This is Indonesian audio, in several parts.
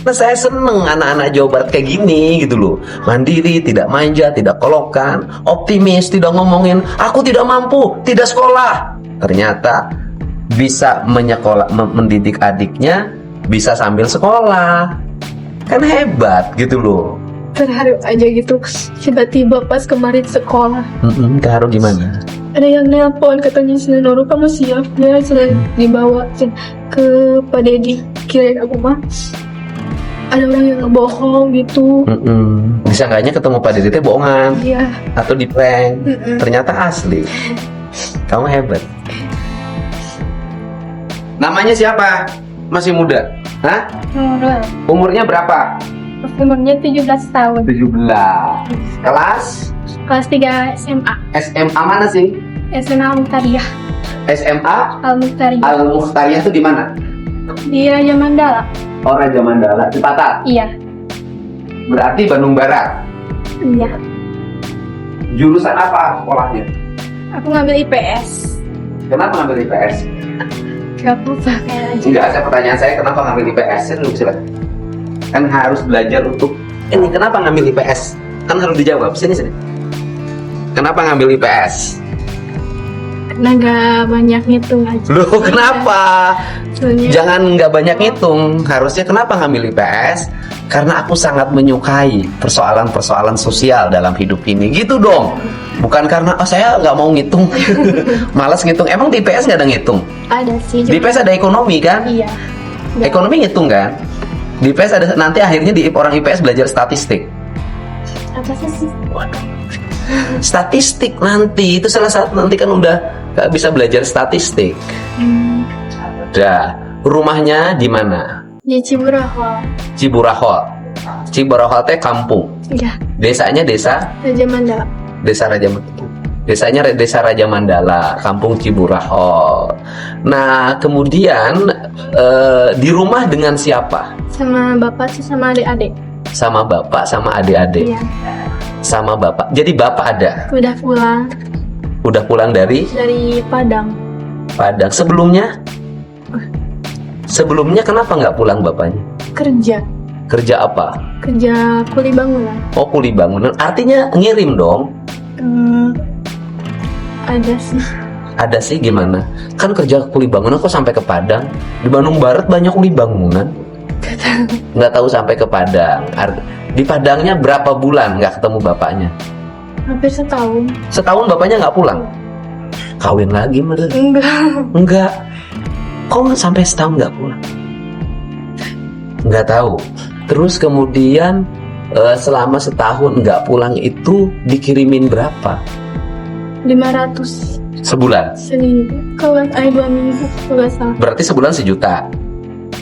Nah, saya seneng anak-anak Jawa Barat kayak gini gitu loh. Mandiri, tidak manja, tidak kolokan, optimis, tidak ngomongin aku tidak mampu, tidak sekolah. Ternyata bisa mendidik adiknya, bisa sambil sekolah. Kan hebat gitu loh. Terharu aja gitu. Tiba-tiba pas kemarin sekolah, Terharu gimana? ada yang nelpon katanya, Nurul kamu siap ya, sudah dibawa ke Pak Dedi. Kirain aku mah ada orang yang ngebohong gitu. Disangkanya ketemu Pak Didi teh bohongan Iya. atau di prank. Ternyata asli. Kamu hebat. Namanya siapa? Masih muda? Hah? Nurul. Umurnya berapa? Umurnya 17 tahun. 17. Kelas? Kelas 3 SMA. SMA mana sih? SMA Al-Mukhtariyah. SMA Al-Mukhtariyah. Al-Mukhtariyah itu di mana? Di Raja Mandala. Oh, Raja Mandala, di Patat. Iya. Berarti Bandung Barat. Iya. Jurusan apa sekolahnya? Aku ngambil IPS. Kenapa ngambil IPS? Gak apa-apa kayak aja. Enggak, ada pertanyaan saya kenapa ngambil IPS? Silakan. Kan harus belajar untuk ini, kenapa ngambil IPS? Kan harus dijawab. Sini. Kenapa ngambil IPS? Karena gak banyak ngitung aja. Loh, kenapa? Soalnya Jangan nggak banyak ngitung. Harusnya kenapa ngambil IPS? Karena aku sangat menyukai persoalan-persoalan sosial dalam hidup ini. Gitu dong. Bukan karena saya nggak mau ngitung. Malas ngitung. Emang di IPS nggak ada ngitung? ada sih. Di IPS ada ekonomi kan? Iya. Ekonomi ngitung kan? Di IPS ada, nanti akhirnya di orang IPS belajar statistik. Apa sih? Statistik nanti itu salah satu, nanti kan udah gak bisa belajar statistik. Udah, rumahnya di mana? Di Ciburahol. Ciburahol. Ciburahol teh kampung. Iya. Desanya desa Raja Mandala. Desanya Desa Raja Mandala, kampung Ciburahol. Nah, kemudian di rumah dengan siapa? Sama bapak sih, sama adik-adik. Sama bapak, sama adik-adik. Iya. Sama bapak. Jadi bapak ada. Udah pulang Udah pulang dari dari Padang. Padang. Sebelumnya kenapa nggak pulang bapaknya? Kerja. Kerja apa? Kerja kuli bangunan. Oh, kuli bangunan. Artinya ngirim dong. Ada sih. Ada sih, gimana? Kan kerja kuli bangunan kok sampai ke Padang? Di Bandung Barat banyak kuli bangunan. Nggak tahu sampai ke Padang. Di Padangnya berapa bulan nggak ketemu bapaknya? Hampir setahun. Setahun bapaknya nggak pulang? Kawin lagi mereka? Enggak. Kok nggak sampai setahun nggak pulang? Nggak tahu. Terus kemudian selama setahun nggak pulang itu dikirimin berapa? 500 Sebulan? seminggu. Kalau 2 minggu kalau nggak salah. Berarti sebulan 1 juta?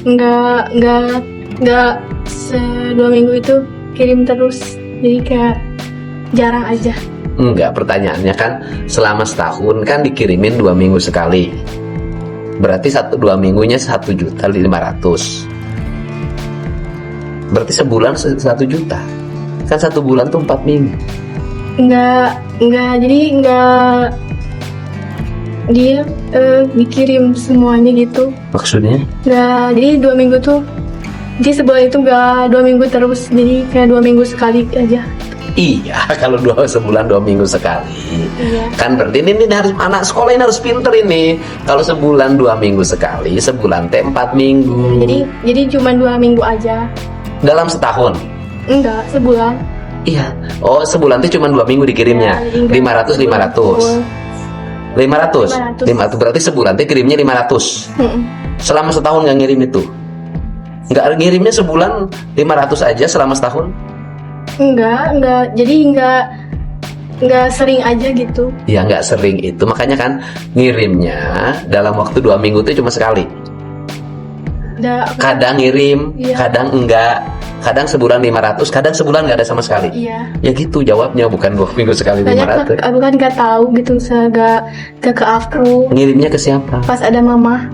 Enggak 2 minggu itu kirim terus. Jadi kayak jarang aja. Enggak, pertanyaannya kan selama setahun kan dikirimin 2 minggu sekali. Berarti 2 minggunya 1.500.000. Berarti sebulan 1 juta. Kan 1 bulan tuh 4 minggu. Enggak, jadi enggak dia dikirim semuanya gitu. Maksudnya? Enggak, jadi 2 minggu tuh. Jadi sebulan itu enggak 2 minggu terus. Jadi kayak 2 minggu sekali aja. Iya, kalau sebulan 2 minggu sekali. Iya. Kan berarti ini harus anak sekolah ini harus pinter ini. Kalau sebulan 2 minggu sekali, sebulan teh 4 minggu. Jadi cuma 2 minggu aja. Dalam setahun? Enggak, sebulan. Iya. Oh, sebulan teh cuma 2 minggu dikirimnya. Ya, enggak. 500. 500. 500 berarti sebulan teh kirimnya 500. Selama setahun nggak ngirim itu? Nggak ngirimnya sebulan 500 aja selama setahun? Enggak. Jadi enggak sering aja gitu. Ya nggak sering itu, makanya kan ngirimnya dalam waktu 2 minggu itu cuma sekali. Kadang ngirim, Iya. kadang enggak. Kadang sebulan 500, kadang sebulan nggak ada sama sekali. Iya. Ya gitu jawabnya, bukan 2 minggu sekali Banyak 500. aku kan nggak tahu gitu, gak ke aku. Ngirimnya ke siapa? Pas ada mama.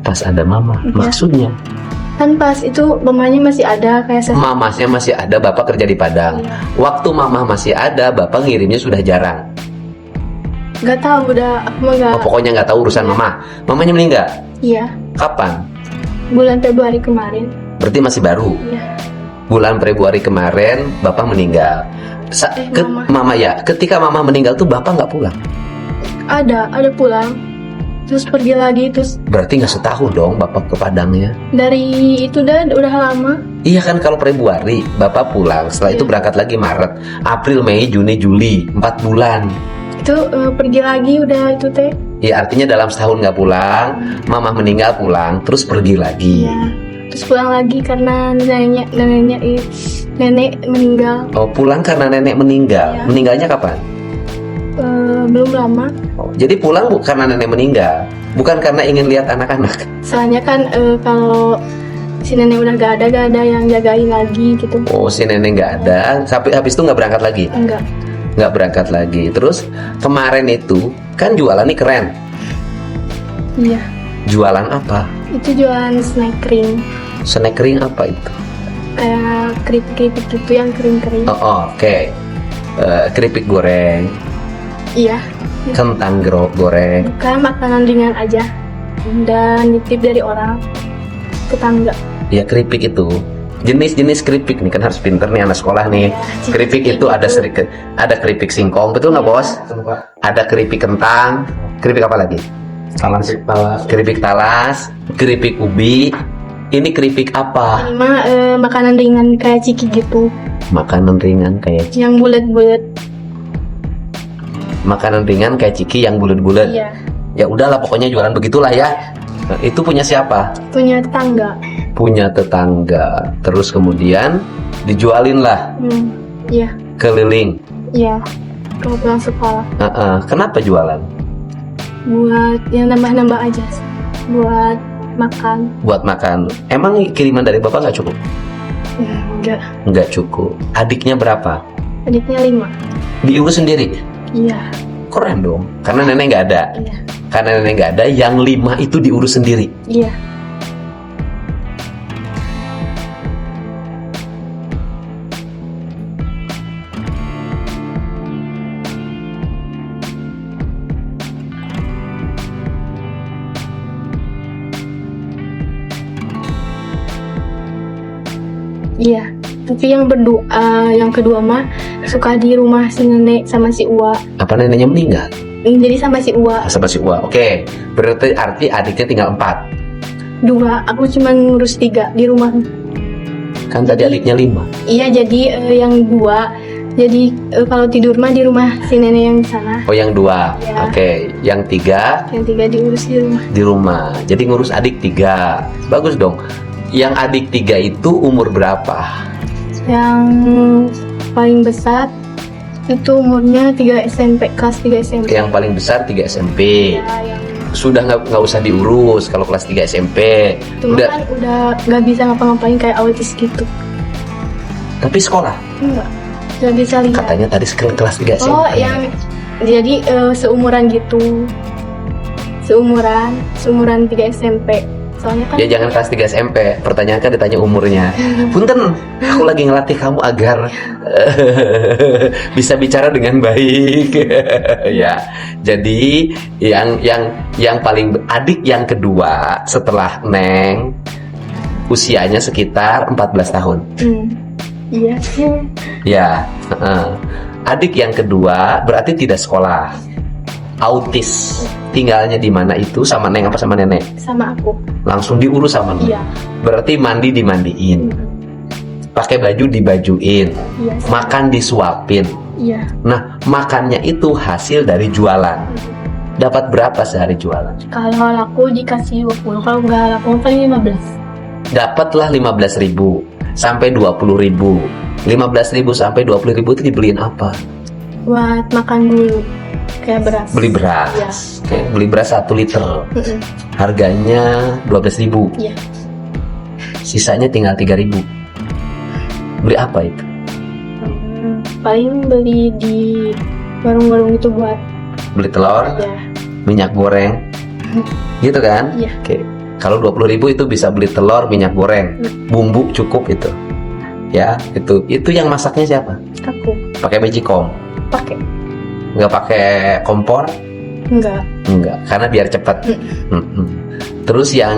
Pas ada mama. Iya. Maksudnya? Kan pas itu mamanya masih ada kayak Mamasnya masih ada, bapak kerja di Padang. Iya. Waktu mama masih ada, bapak ngirimnya sudah jarang. Nggak tahu, udah aku mah nggak. Oh, pokoknya nggak tahu urusan mama. Mamanya meninggal? Iya. Kapan? Bulan Februari kemarin. Berarti masih baru. Iya. Bulan Februari kemarin Bapak meninggal. Mama. Mama ya, ketika Mama meninggal tuh Bapak nggak pulang. Ada pulang. Terus pergi lagi, terus Berarti nggak setahun dong Bapak ke Padangnya. dari itu udah lama. Iya kan, kalau Februari Bapak pulang, setelah itu Iya. berangkat lagi Maret, April, Mei, Juni, Juli, 4 bulan. Itu pergi lagi udah itu teh. Ya artinya dalam setahun nggak pulang, Mama meninggal pulang, terus pergi lagi. Iya. Terus pulang lagi karena nenek meninggal. Oh, pulang karena nenek meninggal. Iya. Meninggalnya kapan? Belum lama. Oh, jadi pulang karena nenek meninggal, bukan karena ingin lihat anak-anak. Soalnya kan kalau si nenek udah gak ada yang jagain lagi gitu. Oh, si nenek nggak ada, sampai habis itu nggak berangkat lagi. Nggak berangkat lagi. Terus kemarin itu kan jualan nih keren. Iya. Jualan apa? Itu jualan snack kering. Snack kering apa itu? Kayak keripik gitu yang kering-kering. Oh, oke. Keripik goreng, Iya. kentang goreng. Bukan makanan ringan aja. Dan nitip dari orang tetangga. Ya, keripik itu jenis-jenis keripik nih, kan harus pinter nih anak sekolah nih. Ya, Keripik itu ada ada keripik singkong, betul nggak bos? Ada keripik kentang, keripik apa lagi? Keripik talas, keripik ubi. Ini keripik apa? Ini mah makanan ringan kayak ciki gitu. Makanan ringan kayak Yang bulat-bulat. makanan ringan kayak ciki yang bulat-bulat. Iya. Ya udahlah, pokoknya jualan begitulah ya. Nah, itu punya siapa? Punya tetangga. Punya tetangga. Terus kemudian dijualin lah Iya. keliling. Iya. Kalau pulang sekolah. Kenapa jualan? Buat yang nambah-nambah aja. Buat makan. Buat makan. Emang kiriman dari bapak nggak cukup? Enggak. Nggak cukup. Adiknya berapa? Adiknya 5. Diurus sendiri. Iya. Keren dong. Karena nenek nggak ada. Iya. Karena nenek nggak ada, yang 5 itu diurus sendiri. Iya. Iya. Tapi yang kedua mah suka di rumah si nenek sama si Uwa. Apa neneknya meninggal? Jadi sama si Uwa. Sama si Uwa. Oke. Berarti adiknya tinggal 4. 2. Aku cuma ngurus 3 di rumah. Kan tadi adiknya 5. Iya, jadi yang 2. Jadi kalau tidur mah di rumah si nenek yang di sana. Oh, yang 2. Ya. Oke. Yang 3 Yang 3 diurus di rumah. di rumah. Jadi ngurus adik 3. Bagus dong. Yang adik 3 itu umur berapa? Yang paling besar itu umurnya 3 SMP, kelas 3 SMP. Yang paling besar 3 SMP. Ya, yang Sudah nggak usah diurus kalau kelas 3 SMP. cuma Udah. kan udah nggak bisa ngapa-ngapain kayak autis gitu. Tapi sekolah. Enggak. Nggak bisa lihat. Katanya tadi kelas 3 SMP. Oh, yang jadi seumuran gitu. Seumuran 3 SMP. Soalnya kan Ya jangan kelas 3 SMP. Pertanyaan kan ditanya umurnya. Punten, aku lagi ngelatih kamu agar bisa bicara dengan baik. Ya. Jadi yang paling adik yang kedua setelah Neng usianya sekitar 14 tahun. Iya. Ya. Adik yang kedua berarti tidak sekolah. Autis. Tinggalnya di mana itu, sama Neng apa sama nenek? Sama aku. Langsung diurus sama Neng. Iya. Berarti mandi dimandiin, pakai baju dibajuin, Iya. makan disuapin. Iya. Nah, makannya itu hasil dari jualan. Dapat berapa sehari jualan? Kalau laku dikasih 20, kalau nggak laku paling 15. Dapatlah 15.000 sampai 20.000. 15.000 sampai 20.000 itu dibeliin apa? Buat makan dulu, kayak beras. Beli beras. Iya. Oke, beli beras 1 liter. Mm-mm. Harganya 12.000. Iya. Sisanya tinggal 3.000. Beli apa itu? Paling beli di warung-warung itu buat Beli telur, ya. minyak goreng. Gitu kan? Iya. Oke. Kalau 20.000 itu bisa beli telur, minyak goreng, bumbu cukup itu. Ya, itu yang masaknya siapa? Aku Pakai magicom? pakai Nggak pakai kompor? enggak. Enggak, karena biar cepat. Terus yang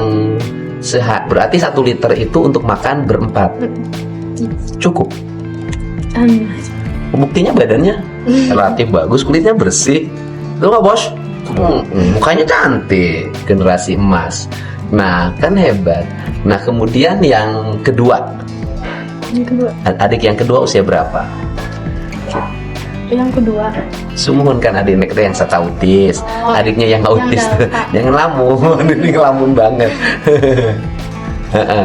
Berarti 1 liter itu untuk makan berempat. Cukup. Buktinya badannya relatif bagus, kulitnya bersih. Tuh nggak bos? Mukanya cantik, generasi emas. Nah kan hebat. Nah kemudian yang kedua, adik yang kedua usia berapa? Yang kedua, Sumuhun kan adiknya itu yang autis, adiknya yang autis. Jangan lamun, ini ngelamun banget.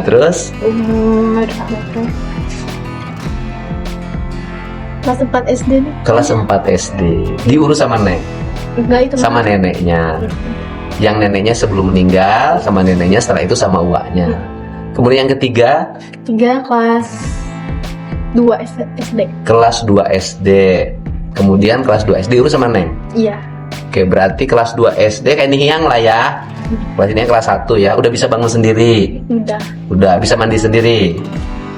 Terus umur kelas 4 SD nih. kelas 4 SD diurus sama Enggak, itu sama neneknya. Yang neneknya sebelum meninggal, sama neneknya setelah itu sama uaknya. Kemudian yang ketiga, kelas 2 SD. kelas 2 SD. Kemudian kelas 2 SD urus sama Neng. Iya. Oke, berarti kelas 2 SD kayak Nihiang lah ya. Kelas ini kelas 1 ya, udah bisa bangun sendiri. Udah bisa mandi sendiri.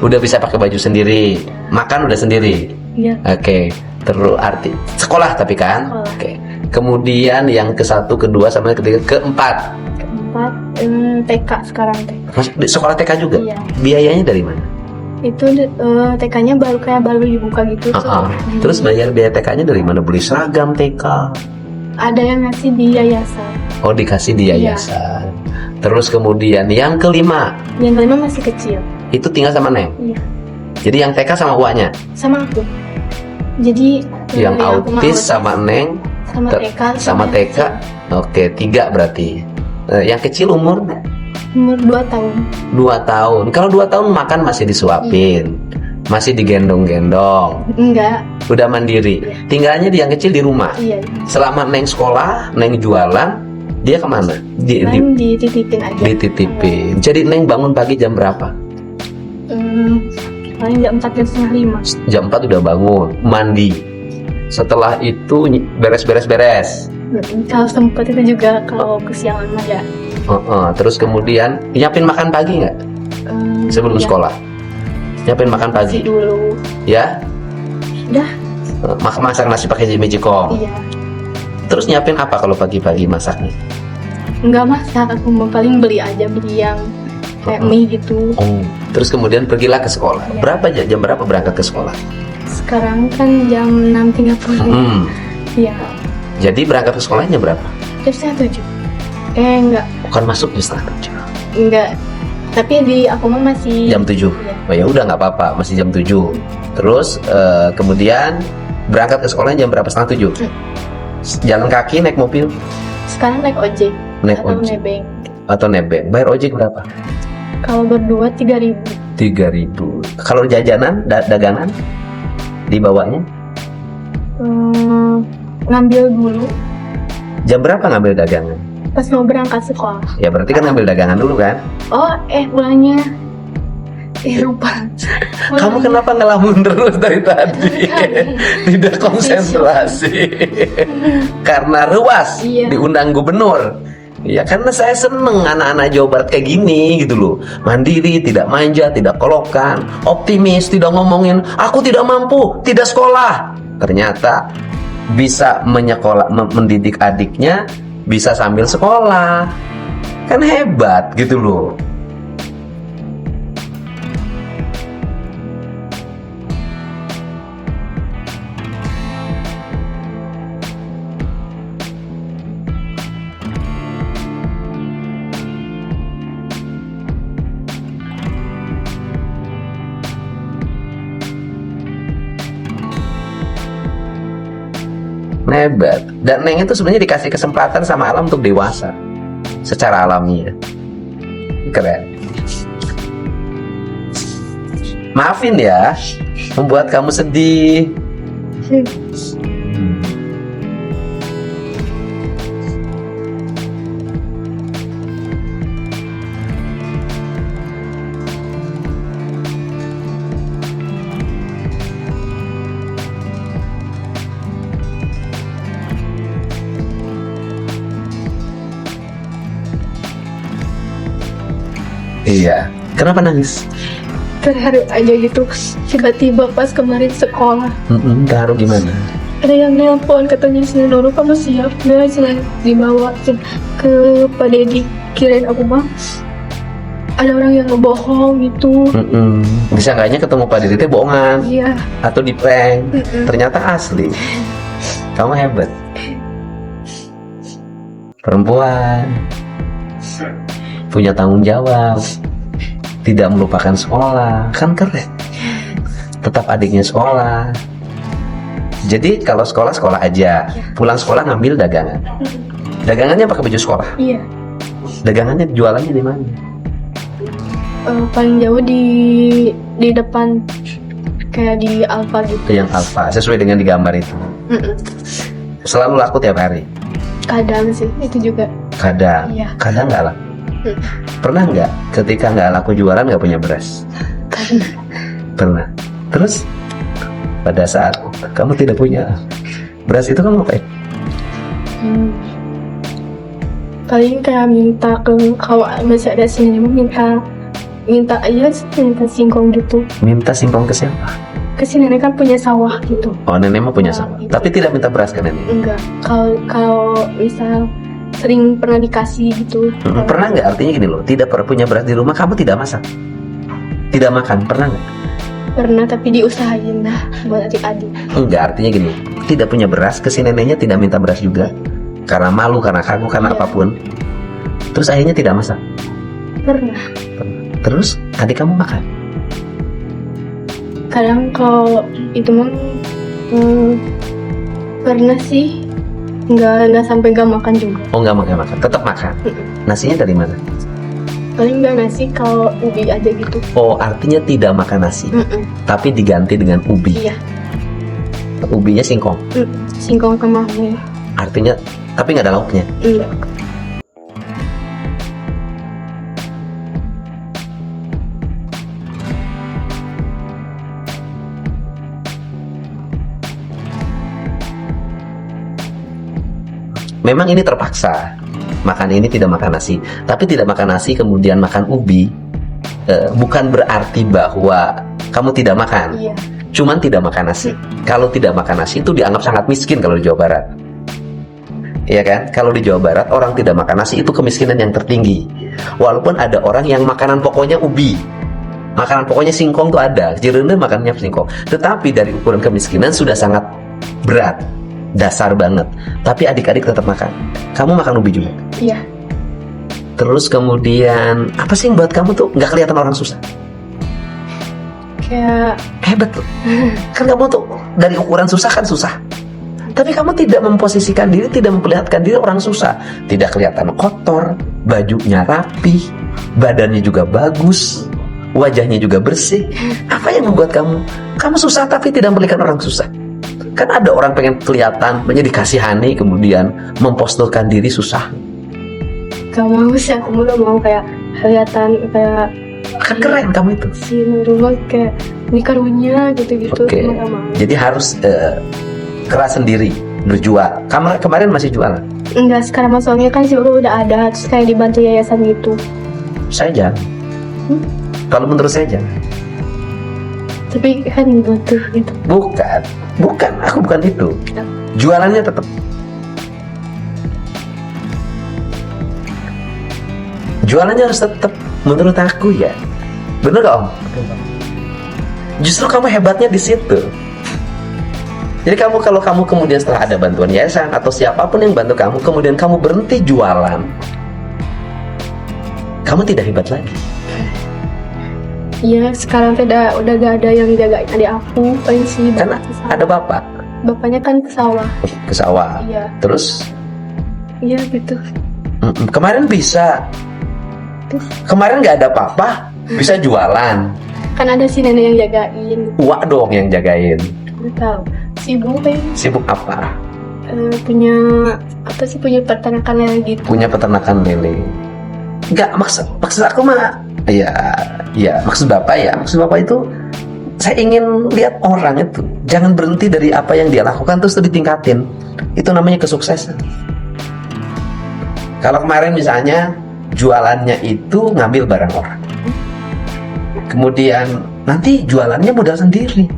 Udah bisa pakai baju sendiri. Makan udah sendiri. Iya. Oke, terus arti sekolah tapi kan. Sekolah. Oke. Kemudian yang ke-1, ke-2 sama yang ketiga, ke-4. Keempat, TK sekarang TK. Masuk di sekolah TK juga? Iya. Biayanya dari mana? Itu TK-nya baru dibuka gitu. Terus bayar biaya TK-nya dari mana? Beli seragam TK? Ada yang ngasih di yayasan. Oh, dikasih di yayasan. Terus kemudian yang kelima, Yang kelima masih kecil. itu tinggal sama Neng. Iya. Jadi yang TK sama uaknya, Sama aku. Jadi yang aku autis sama Neng, sama TK sama TK. Oke, 3 berarti. Yang kecil umur umur 2 tahun. 2 tahun. Kalau 2 tahun makan masih disuapin, masih digendong-gendong, Enggak. udah mandiri. Tinggalnya yang kecil di rumah. Iya. Selama Neng sekolah, Neng jualan, dia kemana? Paling dititipin aja. Dititipin. Jadi Neng bangun pagi jam berapa? Paling jam 4 jam setengah 5. Jam 4 udah bangun, mandi. Setelah itu beres-beres. Kalau sempat itu juga kalau kesiangan mah ya. Terus kemudian nyiapin makan pagi nggak sebelum Iya. sekolah? Nyiapin makan pagi, Masih dulu. ya? Udah. Masak nasi pakai magicom. Iya. Terus nyiapin apa kalau pagi-pagi masaknya? Enggak masak, aku mau paling beli yang kayak mie gitu. Terus kemudian pergilah ke sekolah. Iya. Jam berapa berangkat ke sekolah? Sekarang kan jam 6.30. Iya. Jadi berangkat ke sekolahnya berapa? Jam setengah 7. Enggak. Bukan masuk jam setengah 7. Enggak. Tapi di aku mah masih Jam 7. Iya. Oh ya udah nggak apa-apa, masih jam 7. Terus kemudian berangkat ke sekolahnya jam berapa? Setengah 7. Jalan kaki, naik mobil, Sekarang naik ojek. Naik atau ojek. nebeng. atau nebeng? Bayar ojek berapa? Kalau berdua 3.000. 3.000. Kalau jajanan, dagangan dibawanya? Ngambil dulu Jam berapa ngambil dagangan? pas mau berangkat sekolah. Ya berarti kan ngambil dagangan dulu kan? Oh, pulangnya lupa. Kamu kenapa ngelamun terus dari tadi? Tidak konsentrasi. Karena ruas Iya. diundang gubernur. Ya karena saya seneng anak-anak Jawa Barat kayak gini gitu loh. Mandiri, tidak manja, tidak kolokan, optimis, tidak ngomongin aku tidak mampu, tidak sekolah. Ternyata bisa mendidik adiknya, bisa sambil sekolah. Kan hebat gitu loh. Hebat. Dan Neng itu sebenarnya dikasih kesempatan sama alam untuk dewasa secara alamiah. Keren. Maafin ya, membuat kamu sedih. Iya. Kenapa nangis? Terharu aja gitu. Tiba-tiba pas kemarin sekolah Terharu gimana? ada yang nelpon, katanya si Nurul kamu siap nggak, dibawa ke Pak Dedi. Kirain aku mah ada orang yang ngebohong gitu. Disangkanya ketemu Pak Diri teh bohongan Iya. atau di prank, ternyata asli. Kamu hebat. Perempuan punya tanggung jawab, tidak melupakan sekolah, kan keren. Tetap adiknya sekolah. Jadi kalau sekolah aja, pulang sekolah ngambil dagangan. Dagangannya pakai baju sekolah. Iya. Dagangannya jualannya di mana? Paling jauh di depan, kayak di Alfa gitu. Yang Alfa, sesuai dengan di gambar itu. Selalu laku tiap hari. Kadang sih itu juga. Kadang, Iya. kadang nggak laku. Pernah nggak ketika nggak laku jualan nggak punya beras? Pernah. Terus pada saat kamu tidak punya beras itu kamu ngapain? Paling kayak minta kalau masih ada sini minta aja sih, minta singkong gitu. Minta singkong ke siapa? Ke si nenek kan punya sawah gitu. Oh, nenek mah punya Nah, sawah. gitu. Tapi tidak minta beras ke nenek. Enggak. Kalau misal sering pernah dikasih gitu. Pernah nggak? Artinya gini loh, tidak pernah punya beras di rumah, kamu tidak masak, tidak makan, pernah nggak? Pernah, tapi diusahain lah buat adik-adik. Enggak, artinya gini, tidak punya beras, ke si neneknya tidak minta beras juga, karena malu, karena kagum, karena Iya. apapun. Terus akhirnya tidak masak. Pernah. Terus adik kamu makan. Kadang kalau itu mah pernah sih nggak sampai nggak makan juga. Oh, nggak makan, tetap makan. Nasinya dari mana? Paling nggak nasi, kalau ubi aja gitu. Oh, artinya tidak makan nasi, tapi diganti dengan ubi. Iya. Ubinya singkong. Singkong sama mie. Artinya, tapi nggak ada lauknya. Iya. Memang ini terpaksa. Makan ini tidak makan nasi, tapi tidak makan nasi kemudian makan ubi, bukan berarti bahwa kamu tidak makan. Iya. Cuman tidak makan nasi. Kalau tidak makan nasi itu dianggap sangat miskin kalau di Jawa Barat. Iya kan? Kalau di Jawa Barat orang tidak makan nasi itu kemiskinan yang tertinggi. Walaupun ada orang yang makanan pokoknya ubi, makanan pokoknya singkong tuh ada, jirende makannya singkong. Tetapi dari ukuran kemiskinan sudah sangat berat, dasar banget. Tapi adik-adik tetap makan. Kamu makan ubi juga. Iya. Terus kemudian apa sih yang buat kamu tuh nggak kelihatan orang susah? Kayak Hebat loh. Kan kamu tuh dari ukuran susah kan susah. Tapi kamu tidak memposisikan diri, tidak memperlihatkan diri orang susah. Tidak kelihatan kotor, bajunya rapi, badannya juga bagus, wajahnya juga bersih. Apa yang membuat kamu susah tapi tidak memperlihatkan orang susah? Kan ada orang pengen kelihatan, pengen dikasihani, kemudian memposturkan diri susah. gak mau sih, aku udah mau kayak kelihatan kayak Kan keren kamu itu. si rumah kayak ini karunya gitu-gitu. Oke. Cuma gak mau. Jadi harus keras sendiri, berjuang. Kamu kemarin masih jualan? Enggak, sekarang masuknya kan sih udah ada, terus kayak dibantu yayasan gitu. Saya jangan. Kalau menurut saya jangan. Tapi kan dibantu gitu. Bukan, aku bukan itu. Jualannya tetap. Jualannya harus tetap, menurut aku ya. Bener gak Om? Justru kamu hebatnya di situ. Jadi kalau kamu kemudian setelah ada bantuan yayasan atau siapapun yang bantu kamu, kemudian kamu berhenti jualan, kamu tidak hebat lagi. Iya, sekarang udah gak ada yang jagain adik aku, paling sih Karena bapak ke sawah. ada bapak Bapaknya kan ke sawah. ke sawah. Iya. Terus Iya gitu. kemarin bisa. Kemarin nggak ada papa, bisa jualan. Kan ada si nenek yang jagain. Wak dong yang jagain. Nggak tahu. Sibuk kan? Sibuk apa? Punya apa sih, punya peternakan lele gitu. Punya peternakan lele. Nggak, maksud aku mah ya maksud bapak itu saya ingin lihat orang itu jangan berhenti dari apa yang dia lakukan terus ditingkatin. Itu namanya kesuksesan. Kalau kemarin misalnya jualannya itu ngambil barang orang, kemudian nanti jualannya modal sendiri.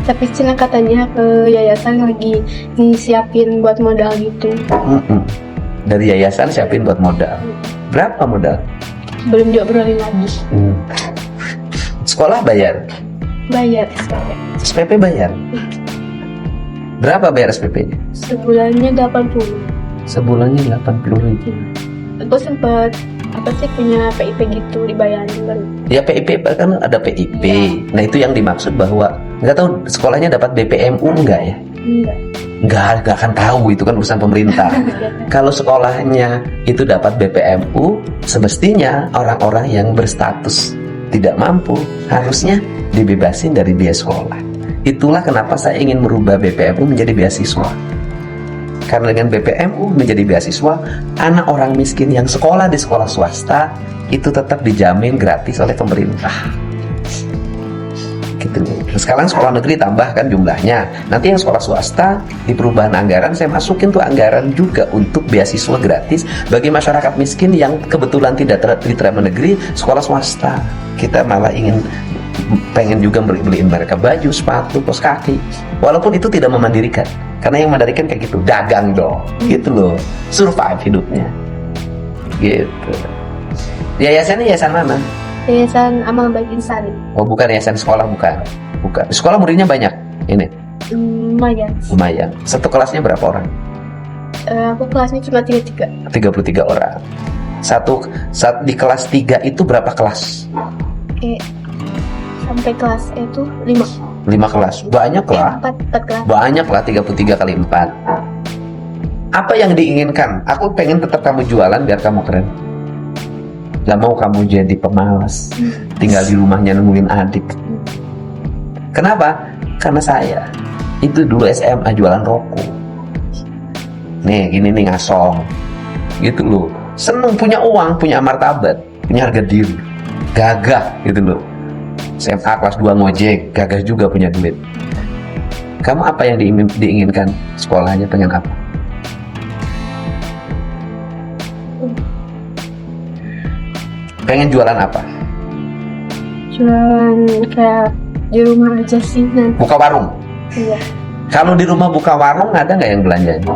Tapi Cina katanya ke yayasan lagi disiapin buat modal gitu. Dari yayasan siapin buat modal. Berapa modal? belum diobrolin lagi. Sekolah bayar, Bayar SPP. SPP bayar. Berapa bayar SPP-nya? Sebulannya 80. Sebulannya 80.000. Aku sempat apa sih punya PIP gitu dibayarin baru. Ya PIP kan ada PIP. Nah itu yang dimaksud bahwa nggak tahu sekolahnya dapat BPMU enggak ya? Enggak. Nggak akan tahu, itu kan urusan pemerintah. Kalau sekolahnya itu dapat BPMU, semestinya orang-orang yang berstatus tidak mampu harusnya dibebasin dari biaya sekolah. Itulah kenapa saya ingin merubah BPMU menjadi beasiswa. Karena dengan BPMU menjadi beasiswa, anak orang miskin yang sekolah di sekolah swasta itu tetap dijamin gratis oleh pemerintah. Gitu. Sekarang sekolah negeri tambahkan jumlahnya. Nanti yang sekolah swasta di perubahan anggaran saya masukin tuh anggaran juga untuk beasiswa gratis bagi masyarakat miskin yang kebetulan tidak diterima negeri sekolah swasta. Kita malah pengen juga beliin mereka baju, sepatu, kaos kaki. Walaupun itu tidak memandirikan. Karena yang memandirikan kayak gitu, dagang dong. Gitu loh. Survive hidupnya. Gitu. Yayasannya yayasan mana? Yayasan Amal Baik Insan. Oh, bukan yayasan sekolah, bukan. Bukan. Sekolah muridnya banyak. Ini. Lumayan. Lumayan. Satu kelasnya berapa orang? Aku kelasnya cuma 33. 33 orang. Di kelas 3 itu berapa kelas? Sampai kelas itu 5. 5 kelas. Banyak lah. 4 kelas. Banyak lah, 33 kali 4. Apa yang diinginkan? Aku pengen tetap kamu jualan biar kamu keren. Gak mau kamu jadi pemalas, tinggal di rumahnya nungguin adik. Kenapa? Karena saya itu dulu SMA jualan rokok. Nih gini nih, ngasong gitu loh. Seneng, punya uang, punya martabat, punya harga diri, gagah gitu loh. SMA kelas 2 ngojek, gagah juga, punya duit. Kamu apa yang diinginkan? Sekolahnya pengen apa? Pengen jualan apa? Jualan kayak di rumah aja sih nanti. Buka warung? Iya. Kalau di rumah buka warung ada nggak yang belanjanya?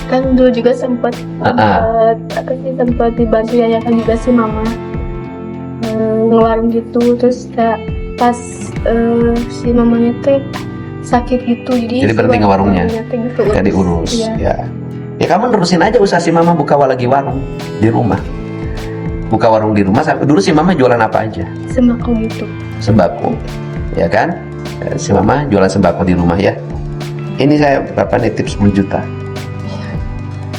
Kan dulu juga sempat dibantu yayasan juga sih mama ngewarung gitu. Terus kayak pas si mamanya teh sakit gitu, jadi berhenti ke warungnya, gitu, gak diurus. Iya. Ya kamu nerusin aja usaha si mama buka lagi warung di rumah. Buka warung di rumah. Dulu si mama jualan apa aja? Sembako gitu. Sembako, ya kan? Si mama jualan sembako di rumah ya. Ini saya berapa nih tips 10 juta.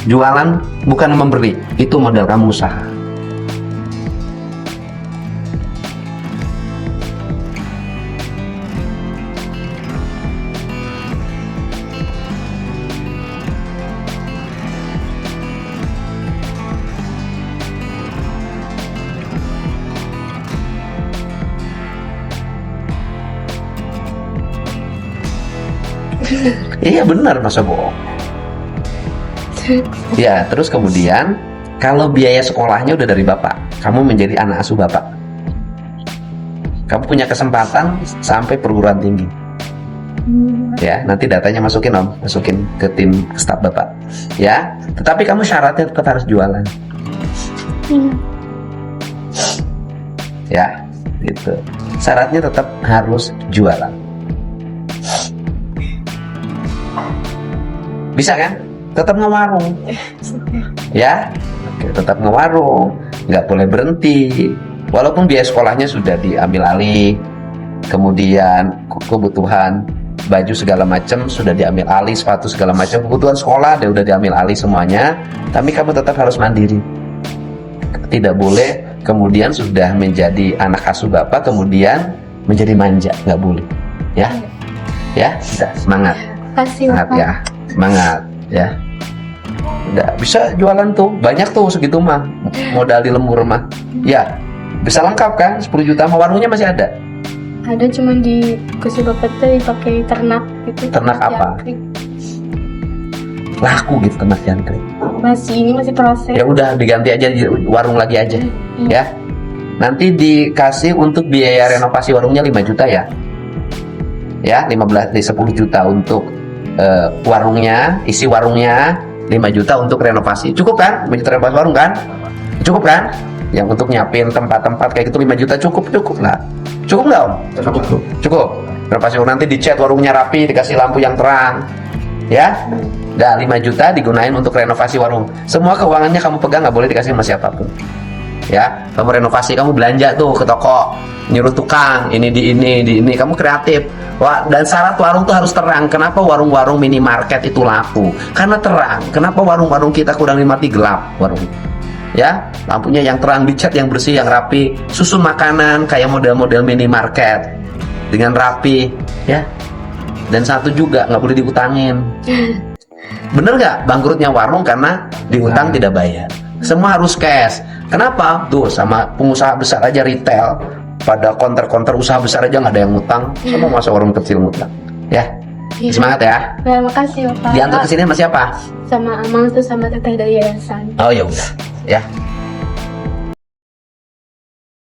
Jualan bukan memberi, itu modal kamu usaha. Iya benar, masa bohong. Ya, terus kemudian kalau biaya sekolahnya udah dari bapak, kamu menjadi anak asuh bapak. Kamu punya kesempatan sampai perguruan tinggi. Ya, nanti datanya masukin ke tim staf bapak. Ya, tetapi kamu syaratnya tetap harus jualan. Ya, gitu. Syaratnya tetap harus jualan. Bisa kan? Tetap ngewarung. Ya, oke, tetap ngewarung, nggak boleh berhenti. Walaupun biaya sekolahnya sudah diambil alih, kemudian kebutuhan baju segala macam sudah diambil alih, sepatu segala macam, kebutuhan sekolah udah diambil alih semuanya. Tapi kamu tetap harus mandiri. Tidak boleh kemudian sudah menjadi anak asuh bapak kemudian menjadi manja, nggak boleh. Ya, ya, sudah semangat. Semangat ya, semangat ya. Udah bisa jualan tuh, banyak tuh segitu mah modal di lembur mah. Ya, bisa lengkap kan 10 juta mah. Warungnya masih ada? Ada, cuma di kursi bapak teh dipakai ternak gitu. Ternak apa? Jangkrik. Laku gitu ternak jangkrik. Masih proses. Ya udah diganti aja di warung lagi aja. Ya. Nanti dikasih untuk biaya renovasi warungnya 5 juta ya. Ya, 10 juta untuk warungnya, isi warungnya, 5 juta untuk renovasi. Cukup kan? 5 juta renovasi warung kan? Cukup kan? yang untuk nyiapin tempat-tempat kayak gitu 5 juta cukup lah. Cukup nggak Om? Cukup. Renovasi warung, nanti dicat warungnya rapi, dikasih lampu yang terang, ya. Dah 5 juta digunain untuk renovasi warung. Semua keuangannya kamu pegang, nggak boleh dikasih sama siapapun. Ya, kamu renovasi, kamu belanja tuh ke toko, nyuruh tukang ini di ini, kamu kreatif. Wah, dan syarat warung tuh harus terang. Kenapa warung-warung minimarket itu laku? Karena terang. Kenapa warung-warung kita kurang nikmati gelap warung? Ya, lampunya yang terang, dicat yang bersih, yang rapi, susun makanan kayak model-model minimarket dengan rapi, ya. Dan satu juga nggak boleh diutangin. Bener nggak? Bangkrutnya warung karena diutang tidak bayar. Semua harus cash. Kenapa? Tuh sama pengusaha besar aja retail, pada counter usaha besar aja nggak ada yang ngutang. Kamu masa warung kecil ngutang? Ya, semangat ya. Nah, makasih Bapak. Diantar ke sini sama siapa? Sama Amang tuh sama teteh dari yayasan. Oh ya udah, ya.